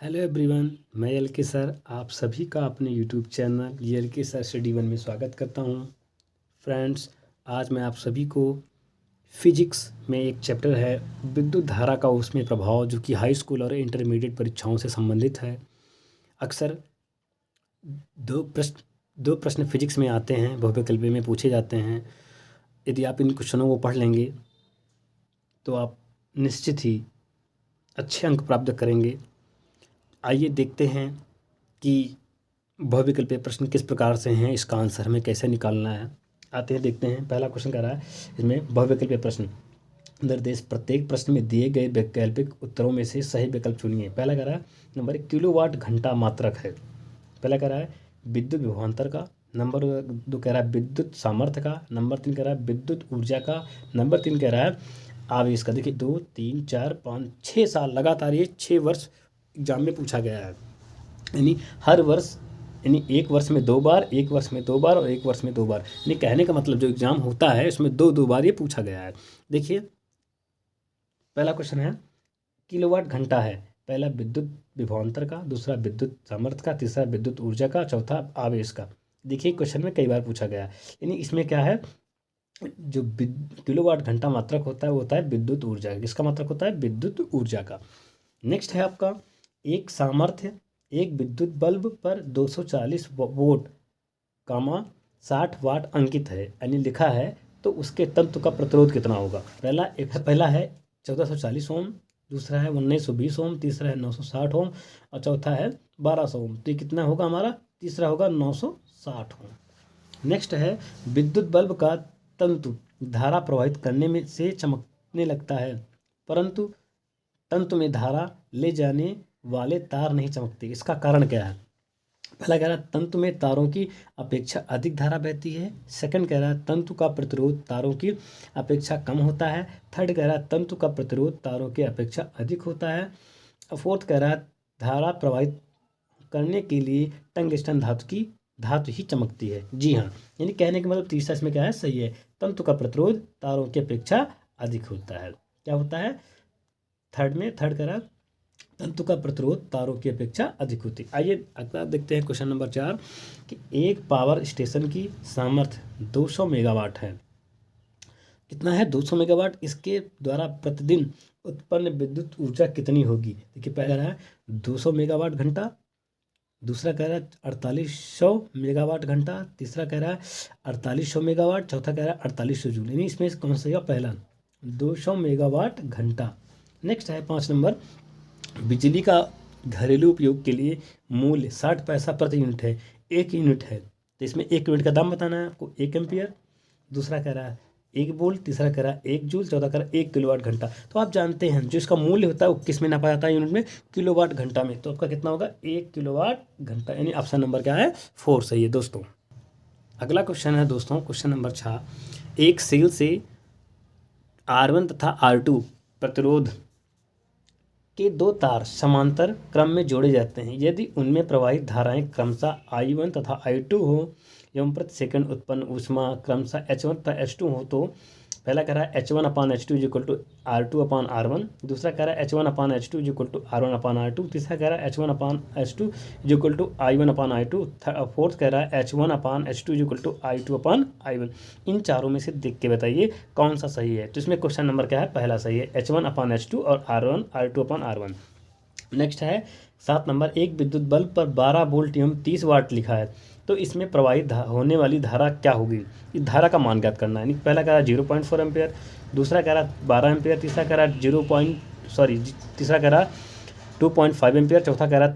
Hello everyone, मैं L के sir आप सभी का अपने यूट्यूब चैनल एल के सर स्टडी वन में स्वागत करता हूं। फ्रेंड्स, आज मैं आप सभी को फिजिक्स में एक चैप्टर है विद्युत धारा का उसमें प्रभाव, जो कि हाई स्कूल और इंटरमीडिएट परीक्षाओं से संबंधित है। अक्सर दो प्रश्न फिजिक्स में आते हैं, बहुविकल्पी में पूछे जाते हैं। यदि आप इन क्वेश्चनों को पढ़ लेंगे तो आप निश्चित ही अच्छे अंक प्राप्त करेंगे। आइए देखते हैं कि बहुविकल्पीय प्रश्न किस प्रकार से हैं, इसका आंसर हमें कैसे निकालना है। आते हैं, देखते हैं। पहला क्वेश्चन कह रहा है इसमें बहुविकल्पीय प्रश्न निर्देश प्रत्येक प्रश्न में दिए गए वैकल्पिक उत्तरों में से सही विकल्प चुनिए। पहला कह रहा है नंबर 1 किलोवाट घंटा मात्रक है। पहला कह रहा है विद्युत विभवांतर का। नंबर 2 कह रहा है विद्युत सामर्थ्य का। नंबर 3 कह रहा है विद्युत ऊर्जा का। नंबर 3 कह रहा है आवेश का। देखिए 2 3 4 5 6 साल लगातार, ये 6 वर्ष एग्जाम में पूछा गया है। यानी हर वर्ष, यानी एक वर्ष में 2 बार, एक वर्ष में 2 बार और एक वर्ष में 2 बार। यानी कहने का मतलब जो एग्जाम होता है उसमें दो बार ये पूछा गया है। देखिए पहला क्वेश्चन है किलोवाट घंटा है। पहला विद्युत विभवांतर का, दूसरा विद्युत सामर्थ्य का, तीसरा विद्युत ऊर्जा का, चौथा आवेश का। देखिए क्वेश्चन में कई बार पूछा गया है। यानी इसमें क्या है, जो किलोवाट घंटा मात्रक होता है वो होता है विद्युत ऊर्जा। इसका मात्रक होता है विद्युत ऊर्जा का। नेक्स्ट है आपका एक सामर्थ्य एक विद्युत बल्ब पर 240 वोल्ट 60 वाट अंकित है, यानी लिखा है, तो उसके तत्व का प्रतिरोध कितना होगा। पहला है 1440 ओम, दूसरा है 1920 ओम, तीसरा है 960 ओम और चौथा है 1200 ओम। तो ये कितना होगा हमारा, तीसरा होगा 960 ओम। नेक्स्ट है विद्युत बल्ब का तंतु धारा प्रवाहित करने में से चमकने लगता है, परंतु तंतु में धारा ले जाने वाले तार नहीं चमकते। इसका कारण क्या है। पहला कह रहा है तंतु में तारों की अपेक्षा अधिक धारा बहती है। सेकंड कह रहा है तंतु का प्रतिरोध तारों की अपेक्षा कम होता है। थर्ड कह रहा है तंतु का प्रतिरोध तारों की अपेक्षा अधिक होता है। फोर्थ कह रहा है धारा प्रवाहित करने के लिए टंगस्टन धातु ही चमकती है। जी हाँ, यानी कहने का मतलब तीसरा इसमें क्या है, सही है। तंतु का प्रतिरोध तारों की अपेक्षा अधिक होता है। क्या होता है थर्ड कह रहा है तंतु का प्रतिरोध तारों की अपेक्षा अधिक होती है। आइए अगला देखते हैं क्वेश्चन नंबर 4 कि एक पावर स्टेशन की सामर्थ्य 200 मेगावाट है। कितना है, 200 मेगावाट। इसके द्वारा प्रतिदिन उत्पन्न विद्युत ऊर्जा कितनी होगी। देखिए पहला है 200 मेगावाट घंटा, दूसरा कह रहा है 4800 मेगावाट घंटा, तीसरा कह रहा है 4800 मेगावाट, चौथा कह रहा है 4800 जूल। यानी इसमें कौन सा है, पहला 200 मेगावाट घंटा। नेक्स्ट है 5 नंबर बिजली का घरेलू उपयोग के लिए मूल्य 60 पैसा प्रति यूनिट है। 1 यूनिट है तो इसमें 1 यूनिट का दाम बताना है आपको। 1 एम्पियर, दूसरा कह रहा है 1 वोल्ट, तीसरा कह रहा है 1 जूल, चौथा कह रहा है 1 किलोवाट घंटा। तो आप जानते हैं जो इसका मूल्य होता है वो किस में नापा जाता है, यूनिट में, किलोवाट घंटा में। तो आपका कितना होगा, 1 किलोवाट घंटा। यानी ऑप्शन नंबर क्या है, 4 सही है दोस्तों। अगला क्वेश्चन है दोस्तों, क्वेश्चन नंबर 6 एक सेल से R1 तथा R2 प्रतिरोध के 2 तार समांतर क्रम में जोड़े जाते हैं। यदि उनमें प्रवाहित धाराएं क्रमशः I1 तथा I2 हो एवं प्रति सेकंड उत्पन्न ऊष्मा क्रमशः H1 तथा H2 हो, तो पहला कह रहा है H1 upon H2 is equal to R2 upon R1, दूसरा कह रहा है H1 upon H2 is equal to R1 upon R2, तीसरा कह रहा है H1 upon H2 is equal to I1 upon I2, fourth कह रहा है H1 upon H2 is equal to I2 upon I1। इन चारों में से देख के बताइए कौन सा सही है। तो इसमें क्वेश्चन नंबर क्या है, पहला सही है, H1 अपान H2 और R2 अपान R1। नेक्स्ट है 7 नंबर एक विद्युत बल्ब पर 12 वोल्ट एवं 30 वाट लिखा है, तो इसमें प्रवाहित होने वाली धारा क्या होगी। इस धारा का मान ज्ञात करना है। पहला कह रहा है 0.4 एम्पियर, दूसरा कह रहा है 12 एम्पियर, तीसरा कह रहा है तीसरा कह रहा है 2.5 एम्पियर, चौथा कह रहा है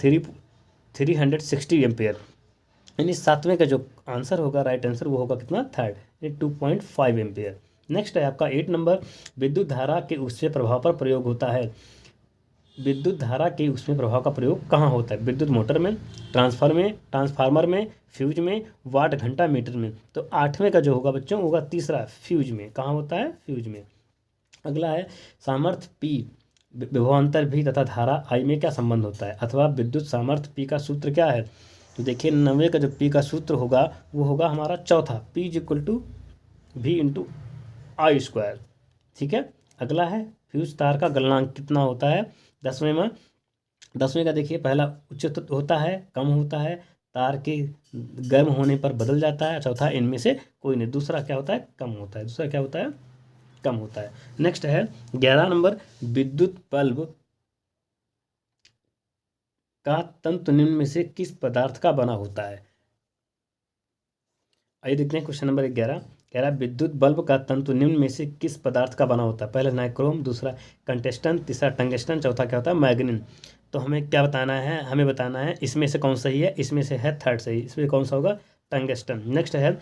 360 एम्पियर। यानी 7वें का जो आंसर होगा, राइट आंसर, वो होगा कितना, थर्ड, यानी 2.5 एम्पियर। नेक्स्ट है आपका 8 नंबर विद्युत धारा के उससे प्रभाव पर प्रयोग होता है। विद्युत धारा के उसमें प्रभाव का प्रयोग कहाँ होता है, विद्युत मोटर में, ट्रांसफार्मर में, फ्यूज में, वाट घंटा मीटर में। तो 8वें का जो होगा बच्चों होगा तीसरा, फ्यूज में। कहाँ होता है, फ्यूज में। अगला है सामर्थ्य P विभवांतर V तथा धारा I में क्या संबंध होता है, अथवा विद्युत सामर्थ्य P का सूत्र क्या है। तो देखिए 9वें का जो P का सूत्र होगा वो होगा हमारा चौथा, P is equal to V into I square. ठीक है। अगला है फ्यूज तार का गलनांक कितना होता है, 10वें में 10वें का देखिए, पहला उच्च होता है, कम होता है, तार के गर्म होने पर बदल जाता है। चौथा इनमें से कोई नहीं। दूसरा क्या होता है, कम होता है। दूसरा क्या होता है, कम होता है। नेक्स्ट है 11 नंबर, विद्युत बल्ब का तंतु निम्न में से किस पदार्थ का बना होता है। आइए देखते हैं क्वेश्चन नंबर 11। कह रहा है विद्युत बल्ब का तंतु निम्न में से किस पदार्थ का बना होता है। पहला नाइक्रोम, दूसरा टंगस्टन, तीसरा टंगस्टन, चौथा क्या होता है, मैग्नीन। तो हमें क्या बताना है, हमें बताना है इसमें से कौन सही है। इसमें से है थर्ड सही, इसमें कौन सा होगा, टंगस्टन। नेक्स्ट है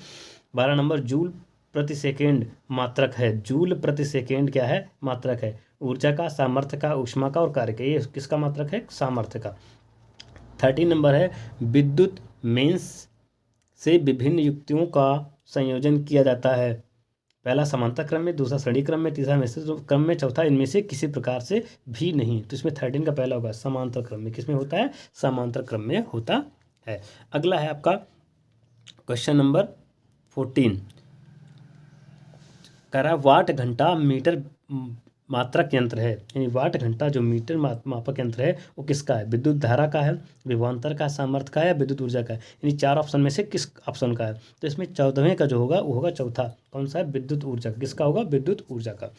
12 नंबर, जूल प्रति सेकेंड मात्रक है। जूल प्रति सेकेंड क्या है, मात्रक है। ऊर्जा का, सामर्थ्य का, ऊष्मा का और कार्य का, ये किसका मात्रक है, सामर्थ्य का। 13 नंबर है विद्युत मेंस से विभिन्न युक्तियों का संयोजन किया जाता है। पहला समांतर क्रम में, दूसरा श्रेणी क्रम में, तीसरा मिश्रित क्रम में, चौथा इनमें से किसी प्रकार से भी नहीं। तो इसमें 13 का पहला होगा समांतर क्रम में। किसमें होता है, समांतर क्रम में होता है। अगला है आपका क्वेश्चन नंबर 14। कह रहा वाट घंटा मीटर मात्रक यंत्र है। यानी वाट घंटा जो मीटर मापक यंत्र है वो किसका है, विद्युत धारा का है, विभवांतर का, सामर्थ्य का है, विद्युत ऊर्जा का है। यानी 4 ऑप्शन में से किस ऑप्शन का है। तो इसमें 14वें का जो होगा वो होगा चौथा। कौन सा है, विद्युत ऊर्जा। किसका होगा, विद्युत ऊर्जा का।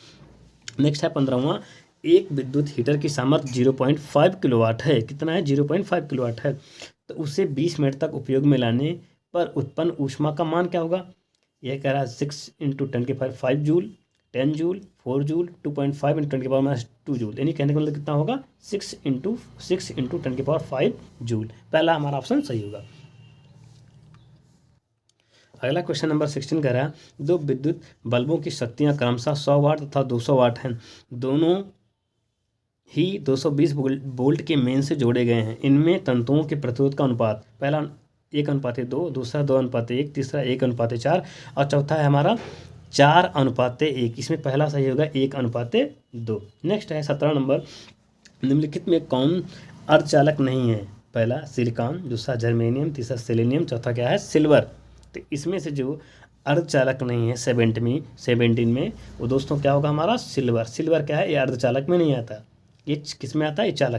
नेक्स्ट है 15वां, एक विद्युत हीटर की सामर्थ्य 0.5 किलोवाट है। कितना है, 0.5 किलोवाट है। तो उसे 20 मिनट तक उपयोग में लाने पर उत्पन्न ऊष्मा का मान क्या होगा। यह कह रहा है 6 × 10⁵ जूल, 10 जूल, 4 जूल, 2.5 × 10⁻²⁵ जूल। यानी कहने का मतलब कितना होगा, 6 × 10⁵ जूल। पहला हमारा ऑप्शन सही होगा। अगला क्वेश्चन नंबर 16 कह रहा है दो विद्युत बल्बों की शक्तियां क्रमशः 100 वाट तथा 200 वाट हैं। दोनों ही 220 वोल्ट के मेन से जोड़े गए हैं। इनमें तंतुओं के प्रतिरोध का अनुपात, पहला 1:2, दूसरा 2:1, तीसरा 1:4 और चौथा है हमारा 4:1। इसमें पहला सही होगा 1:2। नेक्स्ट है 17 नंबर, निम्नलिखित में कौन अर्धचालक नहीं है। पहला सिलिकॉन, दूसरा जर्मेनियम, तीसरा सेलेनियम, चौथा क्या है, सिल्वर। तो इसमें से जो अर्धचालक नहीं है 17 में वो दोस्तों क्या होगा, हमारा सिल्वर। सिल्वर क्या है, ये अर्धचालक में नहीं आता, ये किस में आता है, ये चालक